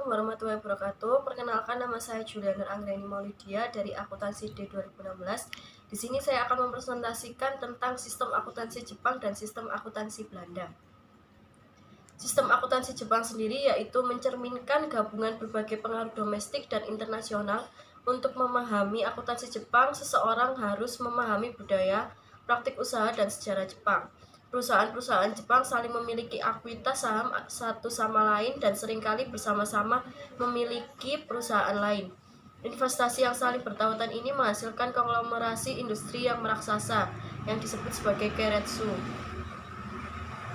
Assalamualaikum warahmatullahi wabarakatuh. Perkenalkan, nama saya Juliana Anggreni Maulidia dari Akuntansi D 2016. Di sini saya akan mempresentasikan tentang sistem akuntansi Jepang dan sistem akuntansi Belanda. Sistem akuntansi Jepang sendiri yaitu mencerminkan gabungan berbagai pengaruh domestik dan internasional. Untuk memahami akuntansi Jepang, seseorang harus memahami budaya, praktik usaha, dan sejarah Jepang. Perusahaan-perusahaan Jepang saling memiliki ekuitas saham satu sama lain dan seringkali bersama-sama memiliki perusahaan lain. Investasi yang saling bertautan ini menghasilkan konglomerasi industri yang meraksasa, yang disebut sebagai keiretsu.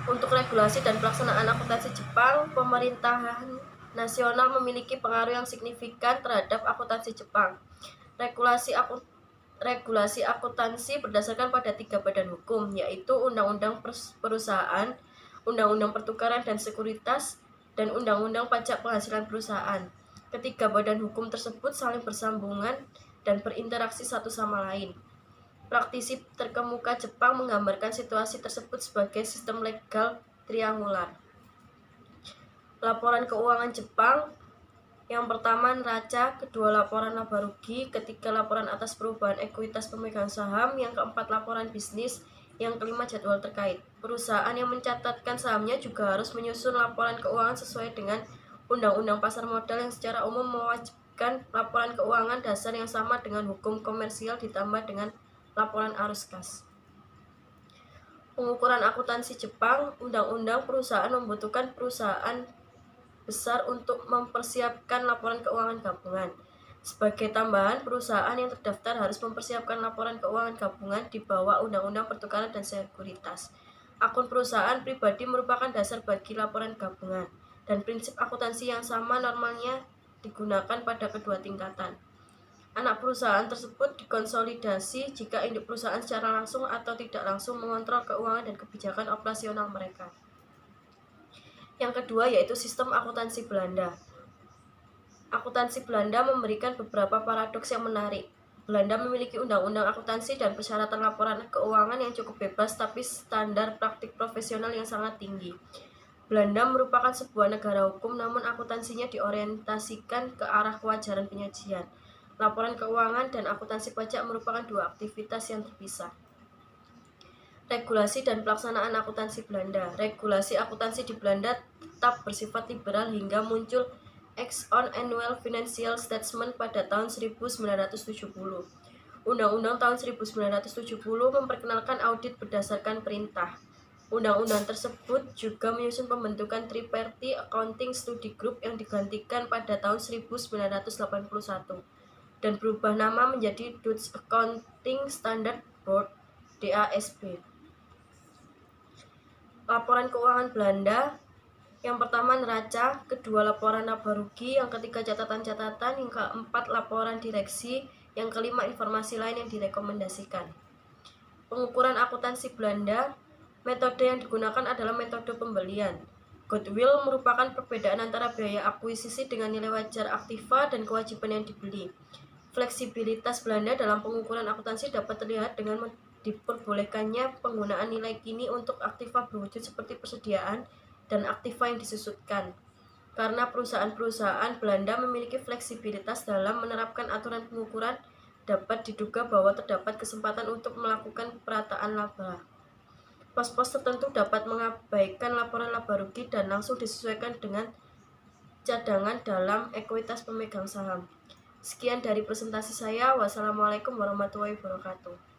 Untuk regulasi dan pelaksanaan akuntansi Jepang, pemerintahan nasional memiliki pengaruh yang signifikan terhadap akuntansi Jepang. Regulasi akuntansi berdasarkan pada 3 badan hukum, yaitu Undang-Undang Perusahaan, Undang-Undang Pertukaran dan Sekuritas, dan Undang-Undang Pajak Penghasilan Perusahaan. Ketiga badan hukum tersebut saling bersambungan dan berinteraksi satu sama lain. Praktisi terkemuka Jepang menggambarkan situasi tersebut sebagai sistem legal triangular. Laporan keuangan Jepang, yang pertama neraca, kedua laporan laba rugi, ketiga laporan atas perubahan ekuitas pemegang saham, yang keempat laporan bisnis, yang kelima jadwal terkait. Perusahaan yang mencatatkan sahamnya juga harus menyusun laporan keuangan sesuai dengan Undang-Undang Pasar Modal yang secara umum mewajibkan laporan keuangan dasar yang sama dengan hukum komersial ditambah dengan laporan arus kas. Pengukuran akuntansi Jepang, Undang-Undang Perusahaan membutuhkan perusahaan besar untuk mempersiapkan laporan keuangan gabungan. Sebagai tambahan, perusahaan yang terdaftar harus mempersiapkan laporan keuangan gabungan di bawah Undang-Undang Pertukaran dan Sekuritas. Akun perusahaan pribadi merupakan dasar bagi laporan gabungan, dan prinsip akuntansi yang sama normalnya digunakan pada kedua tingkatan. Anak perusahaan tersebut dikonsolidasi jika induk perusahaan secara langsung atau tidak langsung mengontrol keuangan dan kebijakan operasional mereka. Yang kedua yaitu sistem akuntansi Belanda. Akuntansi Belanda memberikan beberapa paradoks yang menarik. Belanda memiliki undang-undang akuntansi dan persyaratan laporan keuangan yang cukup bebas, tapi standar praktik profesional yang sangat tinggi. Belanda merupakan sebuah negara hukum, namun akuntansinya diorientasikan ke arah kewajaran penyajian. Laporan keuangan dan akuntansi pajak merupakan dua aktivitas yang terpisah. Regulasi dan pelaksanaan akuntansi Belanda. Regulasi akuntansi di Belanda tetap bersifat liberal hingga muncul Acts on Annual Financial Statement pada tahun 1970. Undang-Undang tahun 1970 memperkenalkan audit berdasarkan perintah. Undang-undang tersebut juga menyusun pembentukan Tripartite Accounting Study Group yang digantikan pada tahun 1981 dan berubah nama menjadi Dutch Accounting Standard Board (DASB). Laporan keuangan Belanda, yang pertama neraca, kedua laporan laba rugi, yang ketiga catatan-catatan, yang keempat laporan direksi, yang kelima informasi lain yang direkomendasikan. Pengukuran akuntansi Belanda, metode yang digunakan adalah metode pembelian. Goodwill merupakan perbedaan antara biaya akuisisi dengan nilai wajar aktiva dan kewajiban yang dibeli. Fleksibilitas Belanda dalam pengukuran akuntansi dapat terlihat dengan diperbolehkannya penggunaan nilai kini untuk aktiva berwujud seperti persediaan dan aktiva yang disusutkan. Karena perusahaan-perusahaan Belanda memiliki fleksibilitas dalam menerapkan aturan pengukuran, dapat diduga bahwa terdapat kesempatan untuk melakukan perataan laba. Pos-pos tertentu dapat mengabaikan laporan laba rugi dan langsung disesuaikan dengan cadangan dalam ekuitas pemegang saham. Sekian dari presentasi saya. Wassalamualaikum warahmatullahi wabarakatuh.